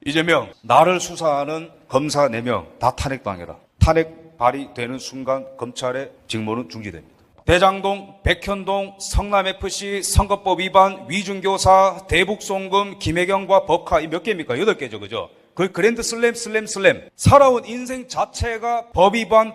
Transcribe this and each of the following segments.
이재명, 나를 수사하는 검사 4명 다 탄핵당해라. 탄핵 발의되는 순간 검찰의 직무는 중지됩니다. 대장동, 백현동, 성남FC, 선거법 위반, 위중교사, 대북송금, 김혜경과 법카 이 몇 개입니까? 8개죠, 그죠? 그 그랜드 슬램. 살아온 인생 자체가 법 위반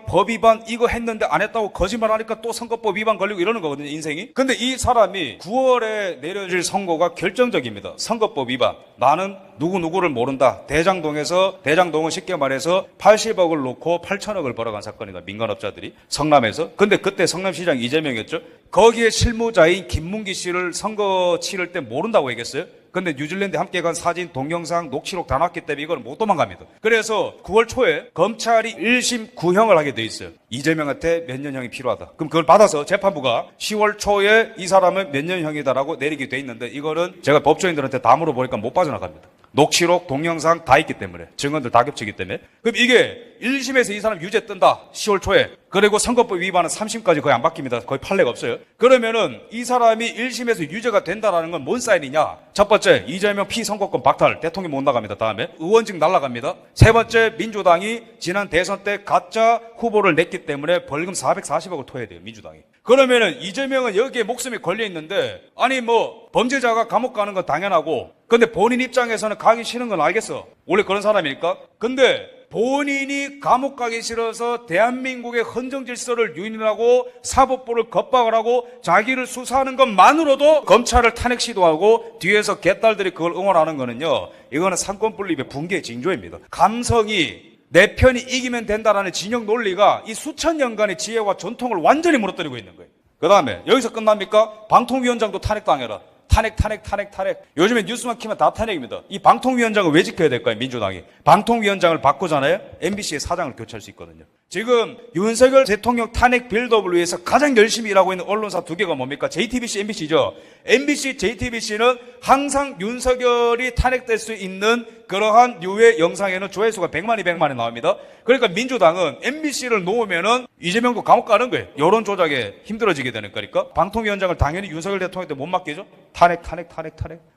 이거 했는데 안 했다고 거짓말하니까 또 선거법 위반 걸리고 이러는 거거든요, 인생이. 근데 이 사람이 9월에 내려질 선고가 결정적입니다. 선거법 위반. 나는 누구를 모른다. 대장동은 쉽게 말해서 80억을 놓고 8천억을 벌어간 사건이다. 민간업자들이. 성남에서. 근데 그때 성남시장 이재명이었죠. 거기에 실무자인 김문기 씨를 선거 치를 때 모른다고 얘기했어요. 근데 뉴질랜드 함께 간 사진, 동영상, 녹취록 다 났기 때문에 이건 못 도망갑니다. 그래서 9월 초에 검찰이 1심 구형을 하게 돼 있어요. 이재명한테 몇 년형이 필요하다. 그럼 그걸 받아서 재판부가 10월 초에 이 사람은 몇 년형이다라고 내리게 돼 있는데 이거는 제가 법조인들한테 다 물어보니까 못 빠져나갑니다. 녹취록, 동영상 다 있기 때문에. 증언들 다 겹치기 때문에. 그럼 이게 1심에서 이 사람 유죄 뜬다. 10월 초에. 그리고 선거법 위반은 3심까지 거의 안 바뀝니다. 거의 판례가 없어요. 그러면은 이 사람이 1심에서 유죄가 된다라는 건 뭔 사인이냐? 첫 번째, 이재명 피선거권 박탈. 대통령 못 나갑니다. 다음에. 의원직 날라갑니다. 세 번째, 민주당이 지난 대선 때 가짜 후보를 냈기 때문에 벌금 440억을 토해야 돼요. 민주당이. 그러면은 이재명은 여기에 목숨이 걸려 있는데 아니 뭐 범죄자가 감옥 가는 건 당연하고 근데 본인 입장에서는 가기 싫은 건 알겠어. 원래 그런 사람일까? 근데 본인이 감옥 가기 싫어서 대한민국의 헌정 질서를 유인하고 사법부를 겁박을 하고 자기를 수사하는 것만으로도 검찰을 탄핵 시도하고 뒤에서 개딸들이 그걸 응원하는 거는요. 이거는 상권 분립의 붕괴 징조입니다. 감성이 내 편이 이기면 된다라는 진영 논리가 이 수천 년간의 지혜와 전통을 완전히 무너뜨리고 있는 거예요. 그 다음에 여기서 끝납니까? 방통위원장도 탄핵당해라. 탄핵. 요즘에 뉴스만 키면 다 탄핵입니다. 이 방통위원장을 왜 지켜야 될까요? 민주당이. 방통위원장을 바꾸잖아요. MBC의 사장을 교체할 수 있거든요. 지금 윤석열 대통령 탄핵 빌드업을 위해서 가장 열심히 일하고 있는 언론사 2개가 뭡니까? JTBC, MBC죠. MBC, JTBC는 항상 윤석열이 탄핵될 수 있는 그러한 류의 영상에는 조회수가 100만이 100만이 나옵니다. 그러니까 민주당은 MBC를 놓으면은 이재명도 감옥 가는 거예요. 여론 조작에 힘들어지게 되는 거니까. 방통위원장을 당연히 윤석열 대통령한테 못 맡기죠. 탄핵.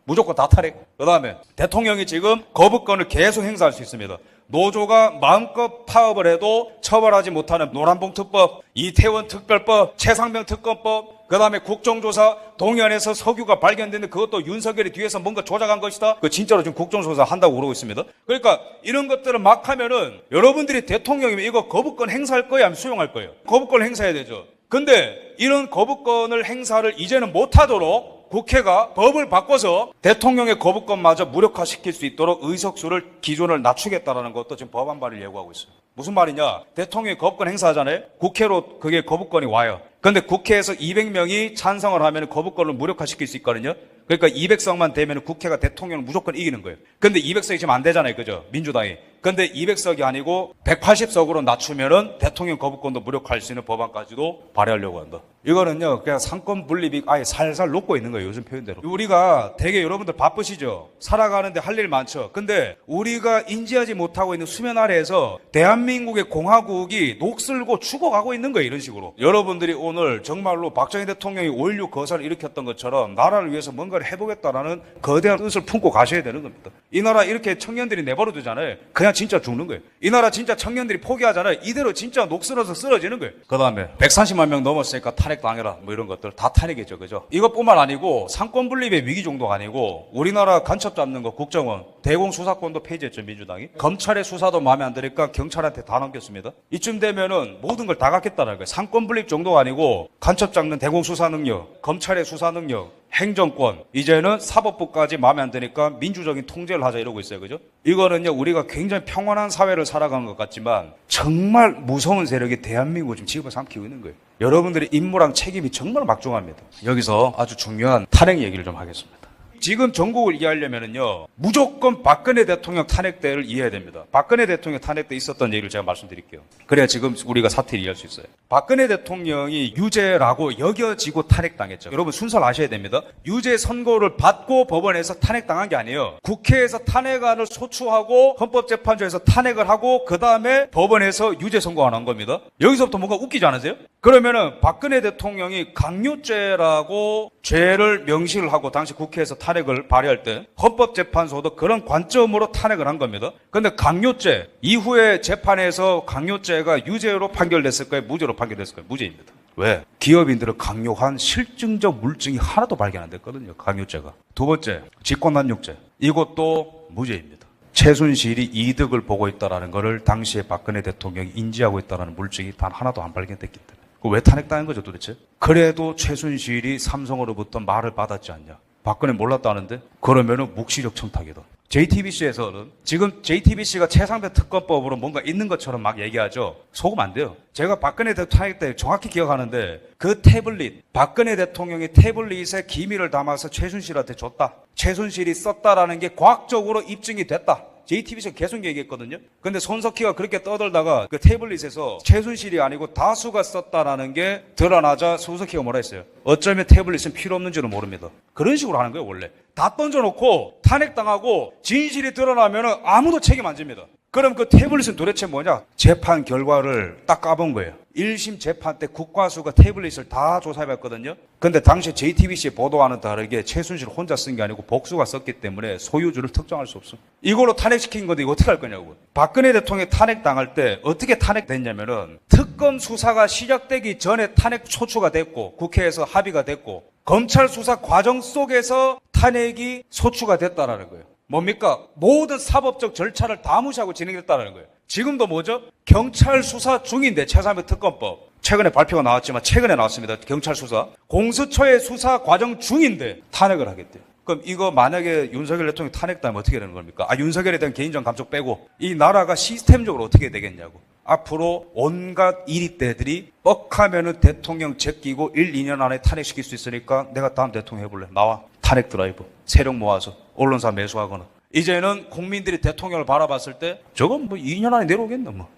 무조건 다 탄핵. 그 다음에 대통령이 지금 거부권을 계속 행사할 수 있습니다. 노조가 마음껏 파업을 해도 처벌하지 못하는 노란봉투법, 이태원 특별법, 최상병 특검법, 그 다음에 국정조사, 동해안에서 석유가 발견됐는데 그것도 윤석열이 뒤에서 뭔가 조작한 것이다. 그 진짜로 지금 국정조사 한다고 그러고 있습니다. 그러니까 이런 것들을 막 하면은 여러분들이 대통령이면 이거 거부권 행사할 거예요? 아니면 수용할 거예요? 거부권 행사해야 되죠. 근데 이런 거부권을 행사를 이제는 못하도록 국회가 법을 바꿔서 대통령의 거부권마저 무력화시킬 수 있도록 의석수를 기준을 낮추겠다라는 것도 지금 법안 발의를 예고하고 있어요. 무슨 말이냐? 대통령이 거부권 행사하잖아요. 국회로 그게 거부권이 와요. 근데 국회에서 200명이 찬성을 하면 거부권을 무력화시킬 수 있거든요. 그러니까 200석만 되면 국회가 대통령을 무조건 이기는 거예요. 근데 200석이 지금 안 되잖아요. 그죠? 민주당이. 근데 200석이 아니고 180석으로 낮추면은 대통령 거부권도 무력화할 수 있는 법안까지도 발의하려고 한다. 이거는요, 그냥 상권 분립이 아예 살살 녹고 있는 거예요. 요즘 표현대로. 우리가 되게 여러분들 바쁘시죠? 살아가는데 할 일 많죠? 근데 우리가 인지하지 못하고 있는 수면 아래에서 대한민국의 공화국이 녹슬고 죽어가고 있는 거예요. 이런 식으로. 여러분들이 오늘 정말로 박정희 대통령이 5.16 거사를 일으켰던 것처럼 나라를 위해서 뭔가를 해보겠다라는 거대한 뜻을 품고 가셔야 되는 겁니다. 이 나라 이렇게 청년들이 내버려 두잖아요. 그냥 진짜 죽는 거예요. 이 나라 진짜 청년들이 포기하잖아요. 이대로 진짜 녹슬어서 쓰러지는 거예요. 그 다음에 130만 명 넘었으니까 탄핵당해라 뭐 이런 것들 다 탄핵이죠. 그죠? 이것뿐만 아니고 상권 분립의 위기 정도가 아니고 우리나라 간첩 잡는 거 국정원 대공수사권도 폐지했죠. 민주당이. 검찰의 수사도 마음에 안 드니까 경찰한테 다 넘겼습니다. 이쯤 되면은 모든 걸 다 갖겠다는 거예요. 상권 분립 정도가 아니고 간첩 잡는 대공수사 능력, 검찰의 수사 능력, 행정권, 이제는 사법부까지 마음에 안 드니까 민주적인 통제를 하자 이러고 있어요. 그죠? 이거는요, 우리가 굉장히 평온한 사회를 살아가는 것 같지만 정말 무서운 세력이 대한민국을 지금 집어삼키고 있는 거예요. 여러분들의 임무랑 책임이 정말 막중합니다. 여기서 아주 중요한 탄핵 얘기를 좀 하겠습니다. 지금 전국을 이해하려면요, 무조건 박근혜 대통령 탄핵 때를 이해해야 됩니다. 박근혜 대통령 탄핵 때 있었던 얘기를 제가 말씀드릴게요. 그래야 지금 우리가 사태를 이해할 수 있어요. 박근혜 대통령이 유죄라고 여겨지고 탄핵당했죠. 여러분 순서를 아셔야 됩니다. 유죄 선고를 받고 법원에서 탄핵당한 게 아니에요. 국회에서 탄핵안을 소추하고 헌법재판소에서 탄핵을 하고 그 다음에 법원에서 유죄 선고가 난 겁니다. 여기서부터 뭔가 웃기지 않으세요? 그러면은 박근혜 대통령이 강요죄라고 죄를 명시를 하고 당시 국회에서 탄핵을 발의할 때 헌법재판소도 그런 관점으로 탄핵을 한 겁니다. 그런데 강요죄 이후에 재판에서 강요죄가 유죄로 판결됐을까요? 무죄로 판결됐을까요? 무죄입니다. 왜? 기업인들을 강요한 실증적 물증이 하나도 발견 안 됐거든요. 강요죄가. 두 번째, 직권남용죄. 이것도 무죄입니다. 최순실이 이득을 보고 있다는 것을 당시에 박근혜 대통령이 인지하고 있다는 물증이 단 하나도 안 발견됐기 때문에. 왜 탄핵당한 거죠 도대체? 그래도 최순실이 삼성으로부터 말을 받았지 않냐. 박근혜 몰랐다는데? 그러면은 묵시적 청탁이다. JTBC에서는 지금 JTBC가 최상배 특검법으로 뭔가 있는 것처럼 막 얘기하죠. 속으면 안 돼요. 제가 박근혜 대통령 탄핵 때 정확히 기억하는데 그 태블릿, 박근혜 대통령이 태블릿에 기밀을 담아서 최순실한테 줬다. 최순실이 썼다라는 게 과학적으로 입증이 됐다. JTBC가 계속 얘기했거든요. 근데 손석희가 그렇게 떠들다가 그 태블릿에서 최순실이 아니고 다수가 썼다라는 게 드러나자 손석희가 뭐라 했어요? 어쩌면 태블릿은 필요 없는 줄은 모릅니다. 그런 식으로 하는 거예요, 원래. 다 던져놓고 탄핵당하고 진실이 드러나면 아무도 책임 안 집니다. 그럼 그 태블릿은 도대체 뭐냐? 재판 결과를 딱 까본 거예요. 1심 재판 때 국과수가 태블릿을 다 조사해봤거든요. 근데 당시 JTBC 보도와는 다르게 최순실 혼자 쓴 게 아니고 복수가 썼기 때문에 소유주를 특정할 수 없어. 이걸로 탄핵시킨 건데 이거 어떻게 할 거냐고. 박근혜 대통령이 탄핵당할 때 어떻게 탄핵됐냐면은 특검 수사가 시작되기 전에 탄핵 소추가 됐고 국회에서 합의가 됐고 검찰 수사 과정 속에서 탄핵이 소추가 됐다라는 거예요. 뭡니까? 모든 사법적 절차를 다 무시하고 진행됐다는 거예요. 지금도 뭐죠? 경찰 수사 중인데 최상배 특검법. 최근에 발표가 나왔지만 최근에 나왔습니다. 경찰 수사. 공수처의 수사 과정 중인데 탄핵을 하겠대요. 그럼 이거 만약에 윤석열 대통령이 탄핵되면 어떻게 되는 겁니까? 윤석열에 대한 개인적 감촉 빼고 이 나라가 시스템적으로 어떻게 되겠냐고. 앞으로 온갖 이리떼들이 뻑하면은 대통령 제끼고 1, 2년 안에 탄핵시킬 수 있으니까 내가 다음 대통령 해볼래. 나와. 탄핵 드라이브. 세력 모아서 언론사 매수하거나. 이제는 국민들이 대통령을 바라봤을 때 저건 뭐 2년 안에 내려오겠나 뭐.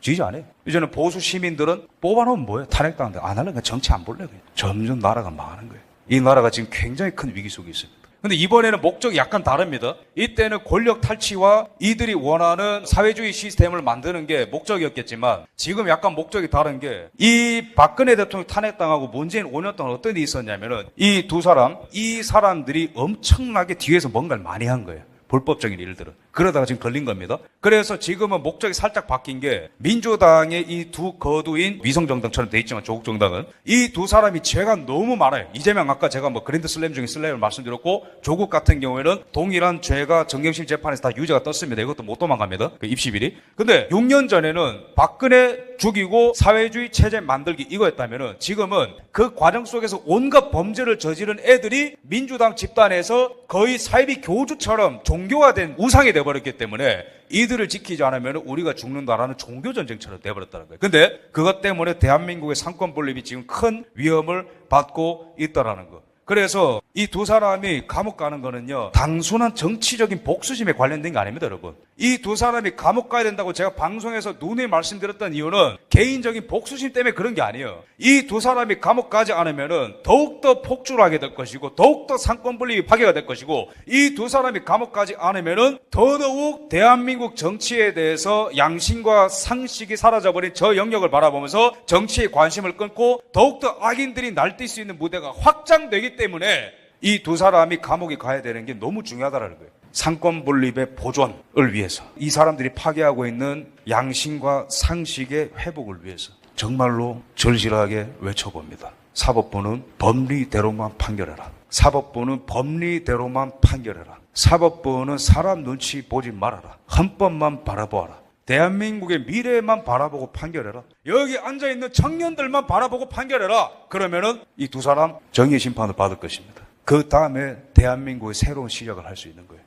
지지 안 해. 이제는 보수 시민들은 뽑아놓으면 뭐예요? 탄핵당한데 안 하려니까 정치 안 볼래. 그냥. 점점 나라가 망하는 거예요. 이 나라가 지금 굉장히 큰 위기 속에 있습니다. 근데 이번에는 목적이 약간 다릅니다. 이때는 권력 탈취와 이들이 원하는 사회주의 시스템을 만드는 게 목적이었겠지만 지금 약간 목적이 다른 게 이 박근혜 대통령 탄핵당하고 문재인 5년 동안 어떤 일이 있었냐면은 이 두 사람, 이 사람들이 엄청나게 뒤에서 뭔가를 많이 한 거예요. 불법적인 일들은. 그러다가 지금 걸린 겁니다. 그래서 지금은 목적이 살짝 바뀐 게 민주당의 이 두 거두인 위성정당처럼 돼 있지만 조국 정당은 이 두 사람이 죄가 너무 많아요. 이재명 아까 제가 뭐 그랜드 슬램 중에 슬램을 말씀드렸고 조국 같은 경우에는 동일한 죄가 정경심 재판에서 다 유죄가 떴습니다. 이것도 못 도망갑니다. 그 입시비리. 근데 6년 전에는 박근혜 죽이고 사회주의 체제 만들기 이거였다면은 지금은 그 과정 속에서 온갖 범죄를 저지른 애들이 민주당 집단에서 거의 사이비 교주처럼 종교화된 우상이 돼버렸기 때문에 이들을 지키지 않으면 우리가 죽는다라는 종교전쟁처럼 돼버렸다는 거예요. 근데 그것 때문에 대한민국의 상권 분립이 지금 큰 위험을 받고 있다라는 거. 그래서 이 두 사람이 감옥 가는 거는요, 단순한 정치적인 복수심에 관련된 게 아닙니다, 여러분. 이 두 사람이 감옥 가야 된다고 제가 방송에서 누누이 말씀드렸던 이유는 개인적인 복수심 때문에 그런 게 아니에요. 이 두 사람이 감옥 가지 않으면은 더욱더 폭주를 하게 될 것이고, 더욱더 상권 분립이 파괴가 될 것이고, 이 두 사람이 감옥 가지 않으면은 더더욱 대한민국 정치에 대해서 양심과 상식이 사라져버린 저 영역을 바라보면서 정치에 관심을 끊고 더욱더 악인들이 날뛸 수 있는 무대가 확장되기 때문에 이 두 사람이 감옥에 가야 되는 게 너무 중요하다는 거예요. 상권 분립의 보존을 위해서, 이 사람들이 파괴하고 있는 양심과 상식의 회복을 위해서 정말로 절실하게 외쳐봅니다. 사법부는 법리대로만 판결해라. 사법부는 법리대로만 판결해라. 사법부는 사람 눈치 보지 말아라. 헌법만 바라보아라. 대한민국의 미래만 바라보고 판결해라. 여기 앉아있는 청년들만 바라보고 판결해라. 그러면은 이 두 사람 정의의 심판을 받을 것입니다. 그 다음에 대한민국의 새로운 시작을 할 수 있는 거예요.